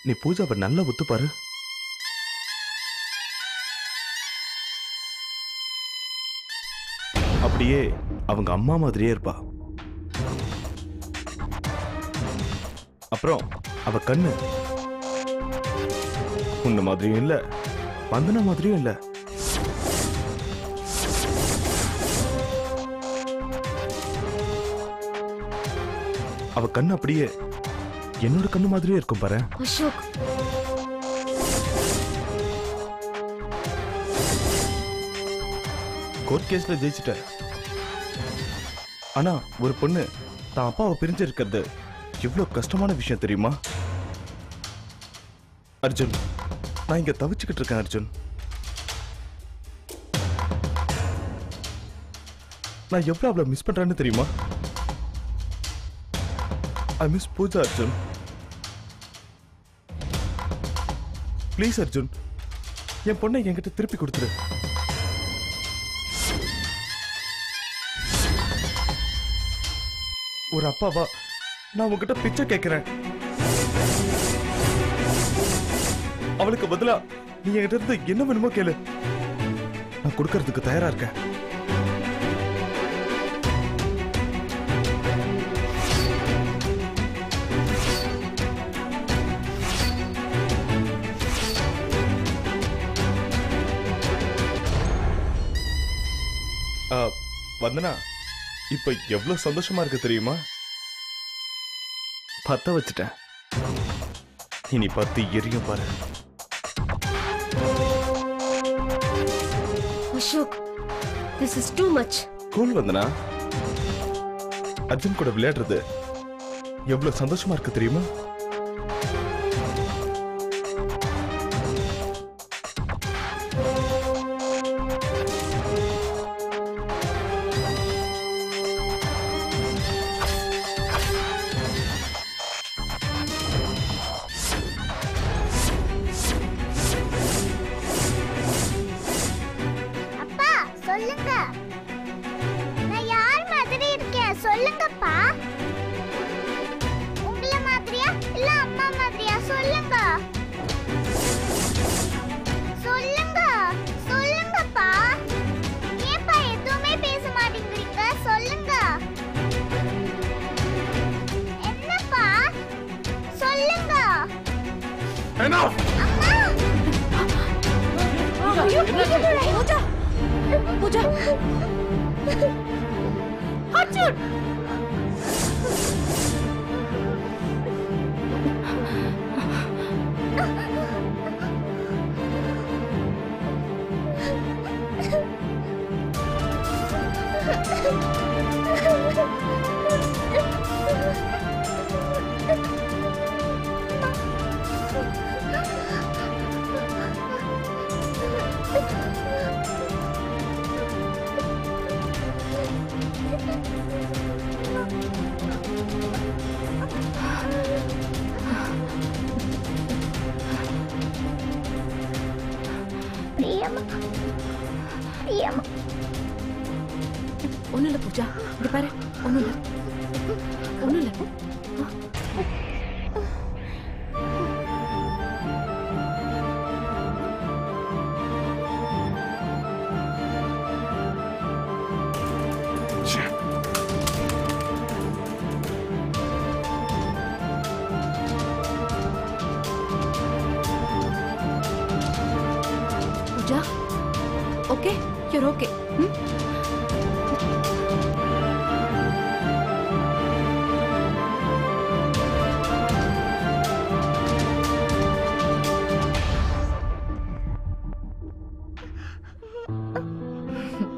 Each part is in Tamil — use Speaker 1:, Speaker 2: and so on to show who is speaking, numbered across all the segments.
Speaker 1: நீ பூஜாவை நல்லா ஒத்து பாரு. அப்படியே அவங்க அம்மா மாதிரியே இருப்பா. அப்புறம் அவ கண்ணு உன்ன மாதிரியும் இல்ல, வந்தன மாதிரியும் இல்ல. அவ கண்ணு அப்படியே என்னோட கண்ணு மாதிரியே இருக்கும் பாரு.
Speaker 2: அசோக்,
Speaker 1: கோர்ட் கேஸ்ல ஜெயிச்சிட்ட. ஆனா ஒரு பொண்ணு தான் அப்பாவை பிரிஞ்சு இருக்கிறது எவ்வளவு கஷ்டமான விஷயம் தெரியுமா அர்ஜுன்? நான் இங்க தவிச்சுக்கிட்டு இருக்கேன் அர்ஜுன். நான் எவ்வளவு அவளை மிஸ் பண்றேன்னு தெரியுமா? I miss Pooja Arjun. Please Arjun, என் பொண்ணை என்கிட்ட திருப்பி கொடுத்துரு. ஒரு அப்பாவா நான் உங்ககிட்ட பிச்சை கேட்கிறேன். அவளுக்கு பதிலா நீ என்கிட்ட இருந்து என்ன வேணுமோ கேளு, நான் கொடுக்கறதுக்கு தயாரா இருக்கேன். வந்தனா, இப்ப எவ்வளவு சந்தோஷமா இருக்கு தெரியுமா? பத்த வச்சுட்டேன், இனி பத்தி எரியும் பாரு.
Speaker 2: Ashok, this is too much.
Speaker 1: Cool Vandana, Arjun கூட விளையாடுறது எவ்வளவு சந்தோஷமா இருக்கு தெரியுமா? Enough!
Speaker 2: Pooja! Arjun! ஒண்ணு இல்ல பூஜா, இங்க பாரு. ஒண்ணு இல்ல, ஒண்ணு இல்ல. Pooja, okay? You're okay.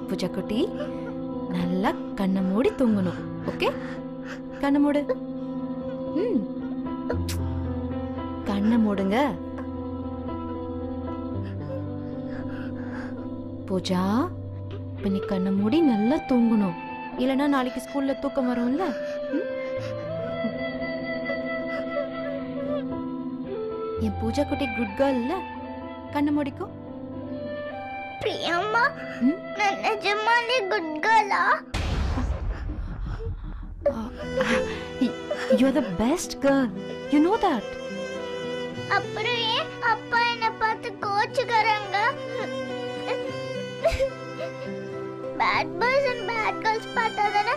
Speaker 2: Pooja குட்டி, நல்லா கண்ணை மூடி தூங்கணும். ஓகே? கண்ணை மூடு. கண்ணை மூடுங்க. பூஜா, இப்ப நீ கண்ணை மூடி நல்லா தூங்கணும். இல்லைன்னா நாளைக்கு ஸ்கூல்ல தூக்கம் வரும்ல. என் பூஜா குட்டி குட் கேர்ள் இல்ல? கண்ணை மூடிக்கோ.
Speaker 3: பிரியம்மா, நான் நிஜமாலே குட் கேர்ளா?
Speaker 2: You're the best girl. You know that.
Speaker 3: அப்புறம் ஏன் அப்பா என்ன பார்த்து கோச்சுக்கறாங்க? Bad boys and bad girls பார்த்தா தானே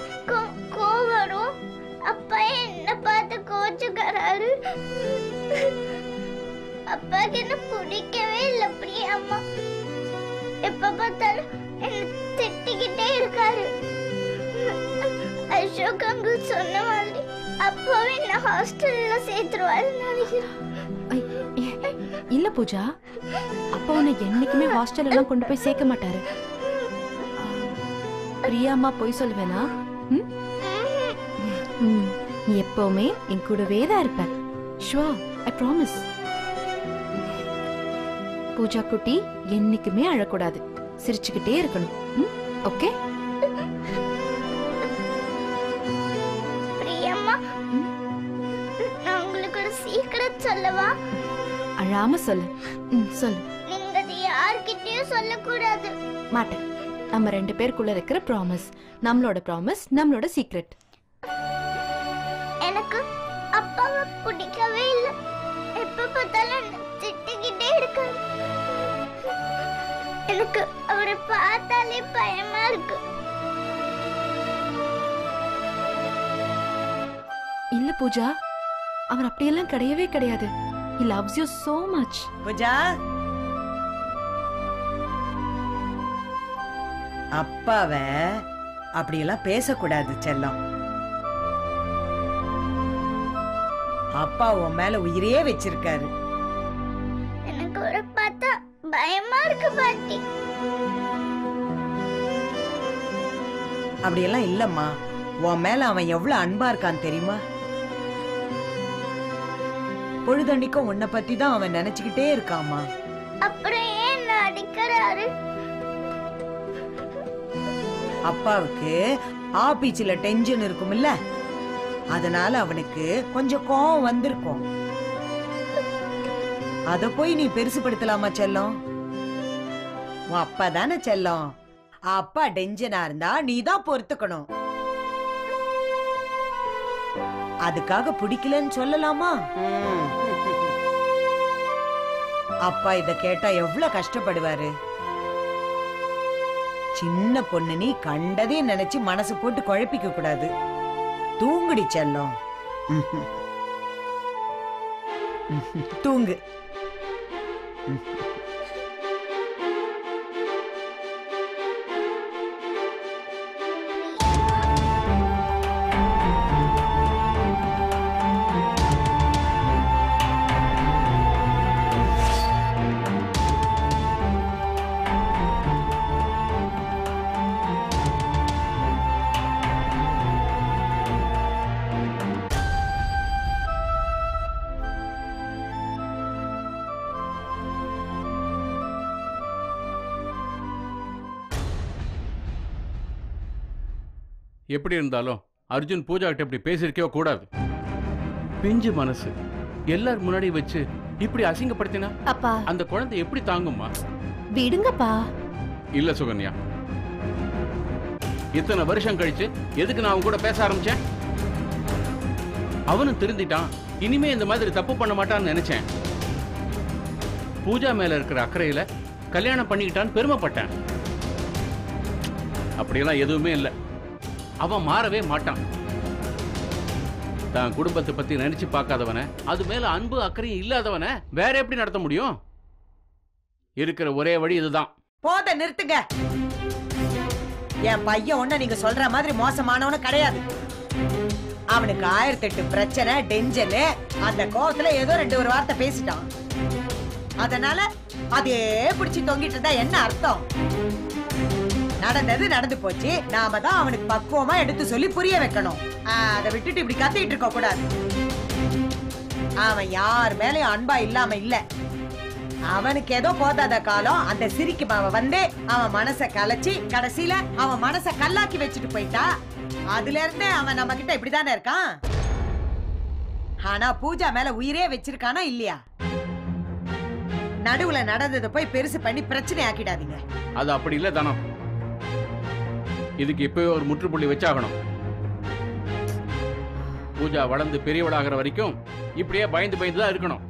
Speaker 3: கோவம் வரும். அப்பா என்ன பார்த்து கோச்சுக்கறாரு. அப்பாக்கு என்ன பிடிக்கவே இல்லை பிரியம்மா. எப்ப பார்த்தாலும் என்ன திட்டிக்கிட்டே இருக்காரு. அசோக் அங்கிள் சொன்ன மாதிரி அப்பாவே என்ன ஹாஸ்டல்ல சேர்த்துருவாருன்னு நினைக்கிறேன்.
Speaker 2: இல்ல பூஜா, அப்பா உன்னை என்னைக்குமே ஹாஸ்டல் எல்லாம் கொண்டு போய் சேர்க்க மாட்டாரு. பிரியாமா போய் சொல்லுவேனா? நீ எப்பவுமே என் கூடவே தான் இருப்ப. Sure, I promise. பூஜா குட்டி என்னைக்குமே அழக்கூடாது, சிரிச்சுக்கிட்டே இருக்கணும். ஓகே?
Speaker 3: பிரியம்மா, நான் உங்களுக்கு ஒரு சீக்ரெட் சொல்லவா?
Speaker 2: அழாம சொல்லு. சொல்லு.
Speaker 3: நீங்க அது யார்கிட்டயும் சொல்லக்கூடாது.
Speaker 2: மாட்டேன். நம்ம 2 பேருக்குள்ள இருக்கிற ப்ராமிஸ், நம்மளோட ப்ராமிஸ், நம்மளோட சீக்ரெட்.
Speaker 3: எனக்கு அப்பாவை பிடிக்கவே இல்லை. எப்ப பார்த்தாலும் திட்டிக்கிட்டே இருக்காரு. எனக்கு அவரை பார்த்தாலே பயமா இருக்கு.
Speaker 2: இல்ல பூஜா, அவர் அப்படியெல்லாம் கிடையவே கிடையாது. He loves you so much.
Speaker 4: Pooja, அப்பாவை அப்படியெல்லாம் பேசக்கூடாது செல்லம். அப்பா உன் மேல உயிரே வச்சிருக்காரு.
Speaker 3: எனக்கு ஒரு பார்த்தா பயமா இருக்கு பாட்டி.
Speaker 4: அப்படியெல்லாம் இல்லம்மா, உன் மேல அவன் எவ்வளவு அன்பா இருக்கான் தெரியுமா? பொழுதன்னைக்கும் உன்னை பத்தி தான் அவன் நினைச்சுக்கிட்டே இருக்காமா.
Speaker 3: அப்புறம் ஏன் நான் அடிக்கிறாரு?
Speaker 4: அப்பாவுக்கு ஆபீஸ்ல டென்ஷன் இருக்கும்ல, அதனால அவனுக்கு கொஞ்சம் கோவம் வந்திருக்கும். அத போய் நீ பெருசுபடுத்தலாமா செல்லம்? உன் அப்பா தானே செல்லம். அப்பா டென்ஷனா இருந்தா நீ தான் பொறுத்துக்கணும். அதுக்காக பிடிக்கலன்னு சொல்லலாமா? அப்பா இத கேட்டா எவ்வளவு கஷ்டப்படுவாரு. சின்ன பொண்ணு, நீ கண்டதே நினைச்சு மனசு போட்டு குழப்பிக்க கூடாது. தூங்குடி செல்லம். தூங்கு.
Speaker 5: எப்படி இருந்தாலும் அர்ஜுன் பூஜா கிட்ட இப்படி பேசிருக்கவே கூடாது. பிஞ்சு மனசு எல்லார் முன்னாடி வச்சு இப்படி அசிங்கப்படுத்தினா
Speaker 2: அப்பா,
Speaker 5: அந்த குழந்தை எப்படி தாங்கும்மா?
Speaker 2: விடுங்கப்பா.
Speaker 5: இல்ல சுகன்யா, இத்தனை வருஷம் கழிச்சு எதுக்கு நான் அவன் கூட பேச ஆரம்பிச்சேன்? அவனும் திருந்திட்டான், இனிமே இந்த மாதிரி தப்பு பண்ண மாட்டான்னு நினைச்சேன். பூஜா மேல இருக்கிற அக்கறையில கல்யாணம் பண்ணிக்கிட்டான்னு பெருமைப்பட்டேன். அப்படியெல்லாம் எதுவுமே இல்லை. அவன் மாறவே மாட்டான். தான் குடும்பத்தை பத்தி நினைச்சு பார்க்காதவன, அது மேல அன்பு அக்கறையும் இல்லாதவன வேற எப்படி நடத்த முடியும்? இருக்கிற ஒரே வழி இதுதான்.
Speaker 4: போத நிறுத்துங்க. என் பையன் ஒண்ணு நீங்க சொல்ற மாதிரி மோசமானவனு கிடையாது. அவனுக்கு 1008 பிரச்சனை, டென்ஷன். அந்த கோவத்துல ஏதோ 2 வார்த்தை பேசிட்டான். அதனால அதே பிடிச்சி தொங்கிட்டு இருந்தா என்ன அர்த்தம்? நடந்தது நடந்து போச்சு. நாம தான் அவனுக்கு பக்குவமா எடுத்து சொல்லி புரிய வைக்கணும். அதை விட்டுட்டு இப்படி கத்திட்டு இருக்க கூடாது. அவன் யார் மேலயும் அன்பா இல்லாம இல்ல. அவனுக்கு ஏதோ போதாத காலம் அந்த சிரிக்கு வந்து அவன் மனச கலைச்சி கடைசியில அவன் மனச கல்லாக்கி வச்சுட்டு போயிட்டா. அதுல இருந்து அவன் நம்ம கிட்ட இப்படிதானே இருக்கான். ஆனா பூஜா மேல உயிரே வச்சிருக்கானா இல்லையா? நடுவுல நடந்ததை போய் பெருசு பண்ணி பிரச்சனை ஆக்கிடாதீங்க.
Speaker 5: அது அப்படி இல்ல தானோ. இதுக்கு இப்பவே ஒரு முற்றுப்புள்ளி வச்சாகணும். பூஜா வளர்ந்து பெரியவளாகிற வரைக்கும் இப்படியே பயந்து பயந்து தான் இருக்கணும்.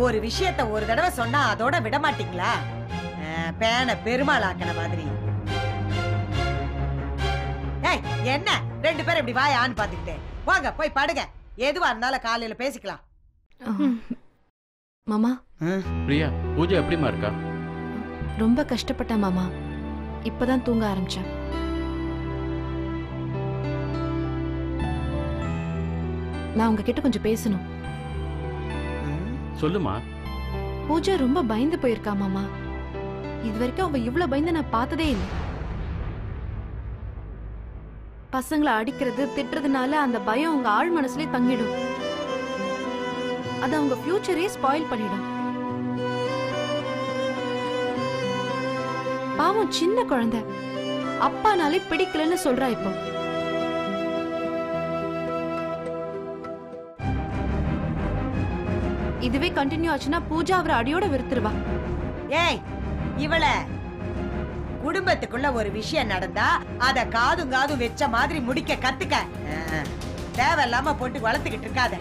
Speaker 4: ஒரு விஷயத்த ஒரு தடவை சொன்னா அதோட விட மாட்டீங்களா? பேன பெருமாள் ஆக்கின மாதிரி. என்ன 2 பேரும் இப்படி வாயான்னு பாத்துக்கிட்டு வாங்க போய் படுங்க. எதுவா இருந்தாலும் காலையில பேசிக்கலாம்.
Speaker 2: மாமா.
Speaker 5: பிரியா, பூஜா எப்படிமா இருக்கா?
Speaker 2: ரொம்ப கஷ்டப்பட்டேன் மாமா. இப்பதான் தூங்க ஆரம்பிச்சேன். நான் உங்ககிட்ட கொஞ்சம் பேசணும்.
Speaker 5: சொல்லுமா.
Speaker 2: பூஜா ரொம்ப பயந்து போயிருக்கா மாமா. இது வரைக்கும் அவ இவ்வளவு பயந்து நான் பார்த்ததே இல்லை. பசங்களை அடிக்கிறது திட்டுறதுனால அந்த பயம் அவங்க ஆழ் மனசுலயே தங்கிடும். அது அவங்க ஃபியூச்சரே ஸ்பாயில் பண்ணிடும். பாவம் சின்ன குழந்தை அப்பானாலே பிடிக்கலன்னு சொல்றா. இப்போ இதுவே கண்டினியூ ஆச்சுன்னா பூஜா அவரை அடியோட வெறுத்துருவா.
Speaker 4: ஏய் இவள குடும்பத்துக்குள்ள ஒரு விஷயம் நடந்தா அத காதும் காதும் வெச்ச மாதிரி முடிக்க கத்துக்க. தேவையில்லாம போட்டு வளர்த்துக்கிட்டு இருக்காத.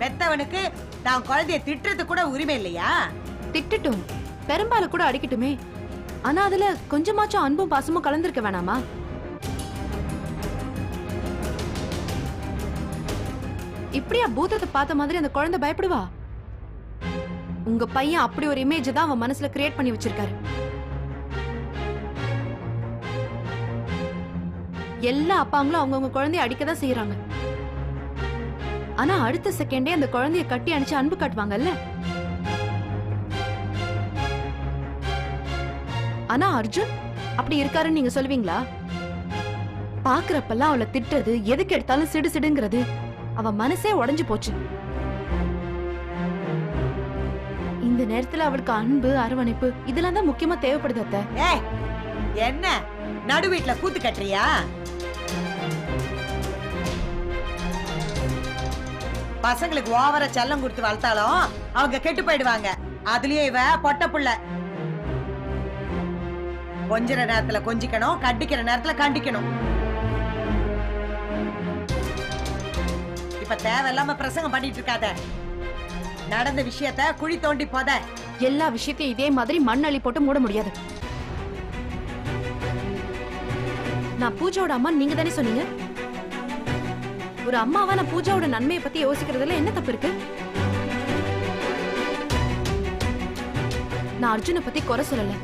Speaker 4: பெத்தவனுக்கு தான் குழந்தைய திட்டுறது கூட உரிமை இல்லையா?
Speaker 2: திட்டட்டும், பெரும்பால கூட அடிக்கட்டுமே. ஆனா அதுல கொஞ்சமாச்சும் அன்பும் பாசமும் கலந்திருக்க வேணாமா? இப்படியா பூதத்தை பார்த்த மாதிரி அந்த குழந்தை பயப்படுவா? உங்க பையன் அப்படி ஒரு இமேஜ் தான் அவன் மனசுல கிரியேட் பண்ணி வச்சிருக்காரு. எல்லா அப்பாங்களும் அவங்கவுங்க குழந்தைய அடிக்கதான் செய்யறாங்க. ஆனா அடுத்த செகண்டே அந்த குழந்தைய கட்டி அணைச்சு அன்பு காட்டுவாங்கல்ல. ஆனா அர்ஜுன் அப்படி இருக்காருன்னு நீங்க சொல்லுவீங்களா? பாக்குறப்பெல்லாம் அவளை திட்டுறது, எதுக்கு எடுத்தாலும் சிடு சிடுங்கிறது, அவ மனசே உடைஞ்சு போச்சு. இந்த நேரத்துல அவளுக்கு அன்பு அரவணைப்பு இதெல்லாம் தான் முக்கியமா தேவைப்படுது. அத்தை
Speaker 4: என்ன நடு வீட்டுல கூத்து கட்டுறியா? பசங்களுக்கு ஓவர செல்லம் கொடுத்து வளர்த்தாலும் அவங்க கெட்டு போயிடுவாங்க. அதுலயே இவ பொட்ட புள்ள. கொஞ்சற நேரத்துல கொஞ்சிக்கணும், கண்டிக்கிற நேரத்துல கண்டிக்கணும். இப்ப தேவையில்லாம பிரசங்கம் பண்ணிட்டு இருக்காத. நடந்த விஷயத்த குழி தோண்டி போத.
Speaker 2: எல்லா விஷயத்தையும் இதே மாதிரி மண் அள்ளி போட்டு மூட முடியாது. நான் பூஜாவோட அம்மா நீங்க தானே சொன்னீங்க. ஒரு அம்மாவா நான் பூஜாவோட நன்மையை பத்தி யோசிக்கிறதுல என்ன தப்பு இருக்கு? நான் அர்ஜுனை பத்தி குறை சொல்லல.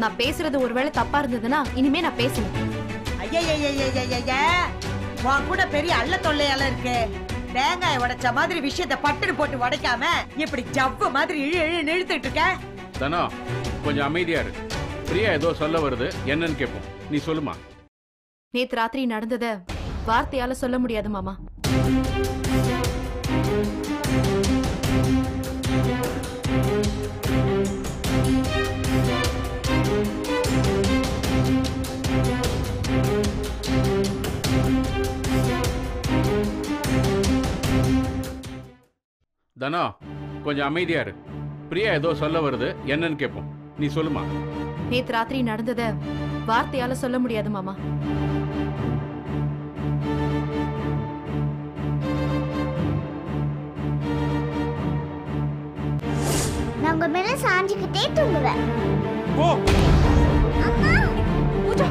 Speaker 2: நான் பேசுறது ஒருவேளை தப்பா இருந்ததுன்னா இனிமே நான் பேசணும்.
Speaker 4: உன் கூட பெரிய அள்ள தொல்லையால இருக்கு. தேங்காய் உடைச்ச மாதிரி விஷயத்தை பட்டுன்னு போட்டு உடைக்காம இப்படி ஜவ்வு மாதிரி இழுத்துட்டு இருக்க.
Speaker 5: தனோ கொஞ்சம் அமைதியா இரு. பிரியா ஏதோ சொல்ல வருது, என்னன்னு கேட்போம். நீ சொல்லுமா.
Speaker 2: நேத்து ராத்திரி நடந்தத வார்த்தையால சொல்ல முடியாது மாமா.
Speaker 5: தனோ கொஞ்சம் அமைதியா இரு. பிரியா ஏதோ சொல்ல வருது, என்னன்னு கேட்போம். நீ சொல்லுமா.
Speaker 2: நேத்து ராத்திரி நடந்தத வார்த்தையால சொல்ல முடியாது மாமா.
Speaker 3: நான் உங்க மேல சாஞ்சிக்கிட்டே தூங்குவேன்.
Speaker 2: அம்மா பூஜா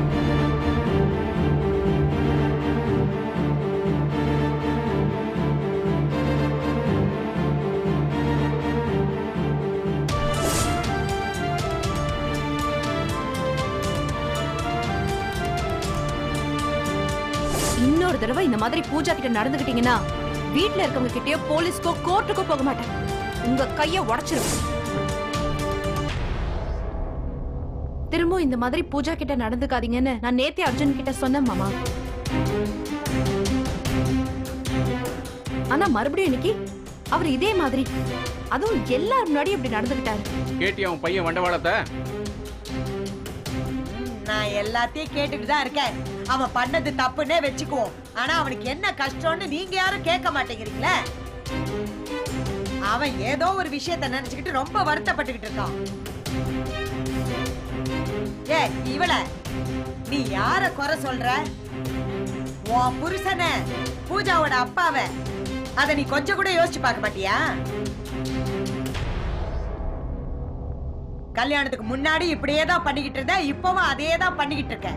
Speaker 2: இன்னொரு தடவை இந்த மாதிரி பூஜா கிட்ட நடந்துக்கிட்டீங்கன்னா வீட்டுல இருக்கவங்க கிட்டயோ போலீஸ்க்கோ கோர்ட்டுக்கோ போக மாட்டேன். உங்க கைய உடைச்சிருவேன். திரும்ப இந்த மாதிரி பூஜா கிட்ட நடந்துக்காதீங்கன்னு நான் நேத்தே அர்ஜுன் கிட்ட சொன்னேன் மாமா. ஆனா மறுபடியும் இன்னைக்கு அவர் இதே மாதிரி அதுவும் எல்லாரும் முன்னாடி இப்படி நடந்துக்கிட்டாரு.
Speaker 5: கேட்டியா உன் பையன் வண்டவாளத்தை?
Speaker 4: நான் எல்லாத்தையும் கேட்டுட்டு தான் இருக்கேன். அவன் பண்ணது தப்புன்னே வச்சுக்குவோம். ஆனா அவனுக்கு என்ன கஷ்டம்னு நீங்க யாரும் கேட்க மாட்டேங்கிறீங்களே. அவன் ஏதோ ஒரு விஷயத்த நினைச்சுக்கிட்டு ரொம்ப வருத்தப்பட்டுக்கிட்டு இருக்கான். இவள நீ யார குறை சொல்ற? உன் புருஷன பூஜாவோட அப்பாவை அத நீ கொஞ்சம் கூட யோசிச்சு பார்க்க மாட்டியா? கல்யாணத்துக்கு முன்னாடி இப்படியே தான் பண்ணிக்கிட்டு இருந்த, இப்பவும் அதே தான் பண்ணிக்கிட்டு இருக்க.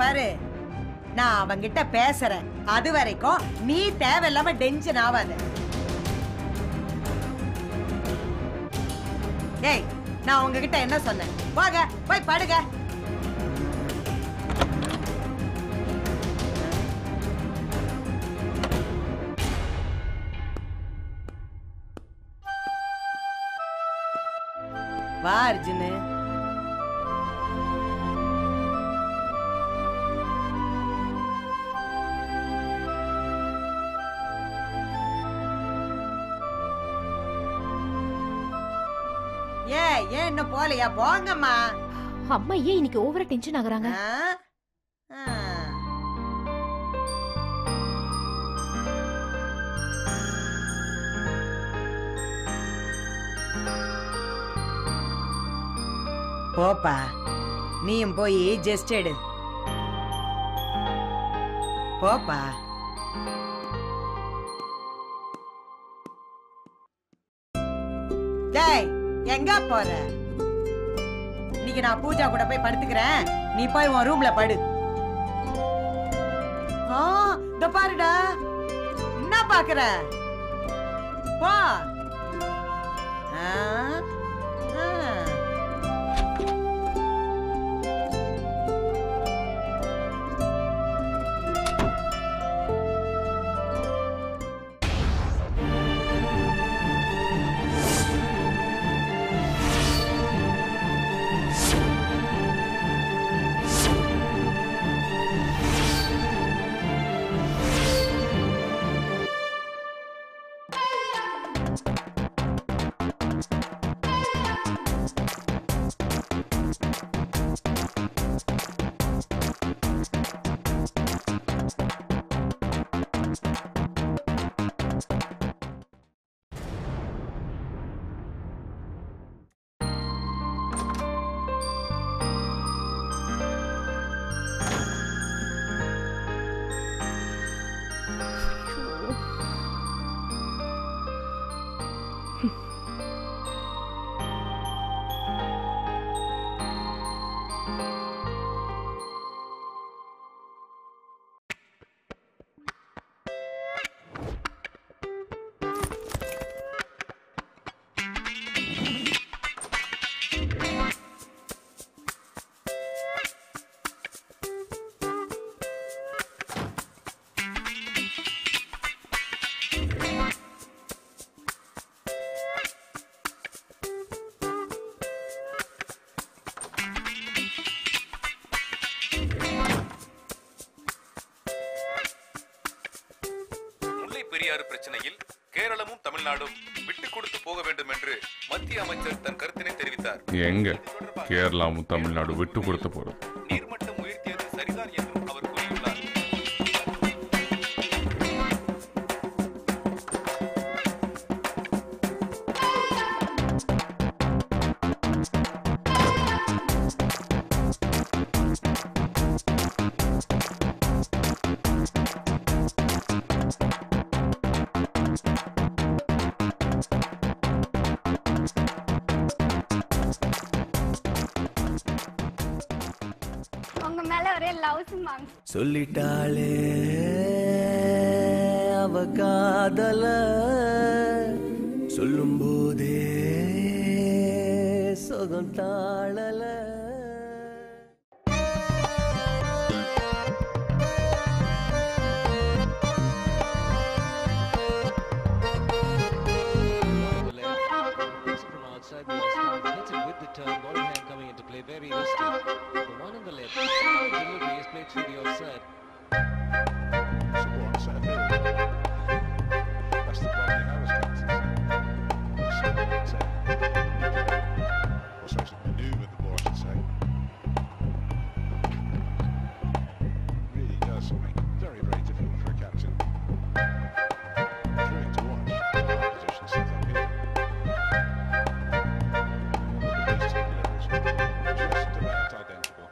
Speaker 4: பாரு, நான் அவங்கிட்ட பேசுறேன். அது வரைக்கும் நீ தேவையில்லாம டென்ஷன் ஆகாத. டேய், நான் உங்ககிட்ட என்ன சொன்னேன்? வாங்க போய் படுங்க. வா அர்ஜுனு. ஏன் இன்னும் போலையா? போங்கம்மா.
Speaker 2: அம்மா ஏன் இன்னைக்கு ஓவரா டென்ஷன் ஆகுறாங்க?
Speaker 4: போப்பா, நீயும் போய் ஜெஸ்ட் எடு. போப்பா. டேய், எங்க போற? இன்னைக்கு நான் பூஜா கூட போய் படுத்துக்கிறேன். நீ போய் உன் ரூம்ல படு. இந்த பாருடா, என்ன பாக்குற? போ.
Speaker 1: பெரியாறு பிரச்சனையில் கேரளமும் தமிழ்நாடும் விட்டு கொடுத்து போக வேண்டும் என்று மத்திய அமைச்சர் தன் கருத்தினை தெரிவித்தார்.
Speaker 6: எங்க கேரளாவும் தமிழ்நாடு விட்டு கொடுத்து போறது?
Speaker 1: நீர்மட்டம் உயர்த்தியது சரிதான் என்றும் அவர் கூறியுள்ளார்.
Speaker 7: சொல்லிட்டாளே அவ காதல, சொல்லும் போதே சுகம் தாழல.
Speaker 8: Very risky. The one on the left, delivery is played through the offside.
Speaker 9: Support set of that's the problem I was also actually manoeuvre the ball, I should say. Really does make it very, very difficult for a captain. Thrilling to watch. Position set up here. Just about identical.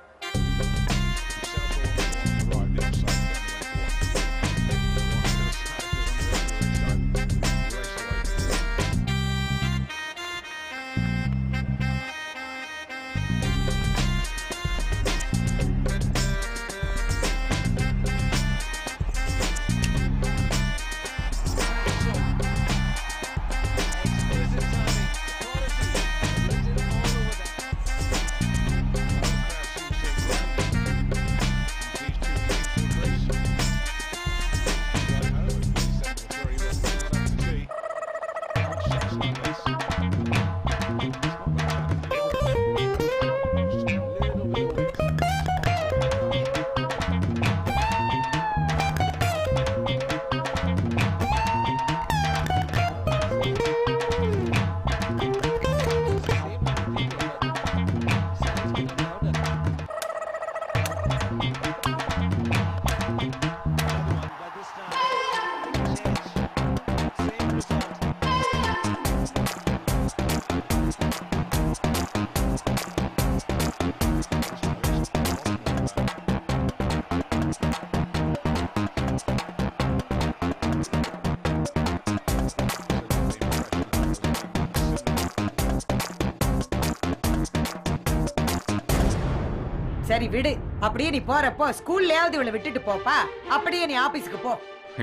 Speaker 4: சரி விடு, அப்படியே நீ போறப்போ ஸ்கூல்லயாவது இவளை விட்டுட்டு போப்பா. அப்படியே நீ ஆபீஸ்க்கு போ.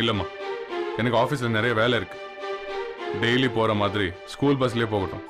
Speaker 6: இல்லம்மா, எனக்கு ஆபீஸ்ல நிறைய வேலை இருக்கு. டெய்லி போற மாதிரி ஸ்கூல் பஸ்லயே போகட்டும்.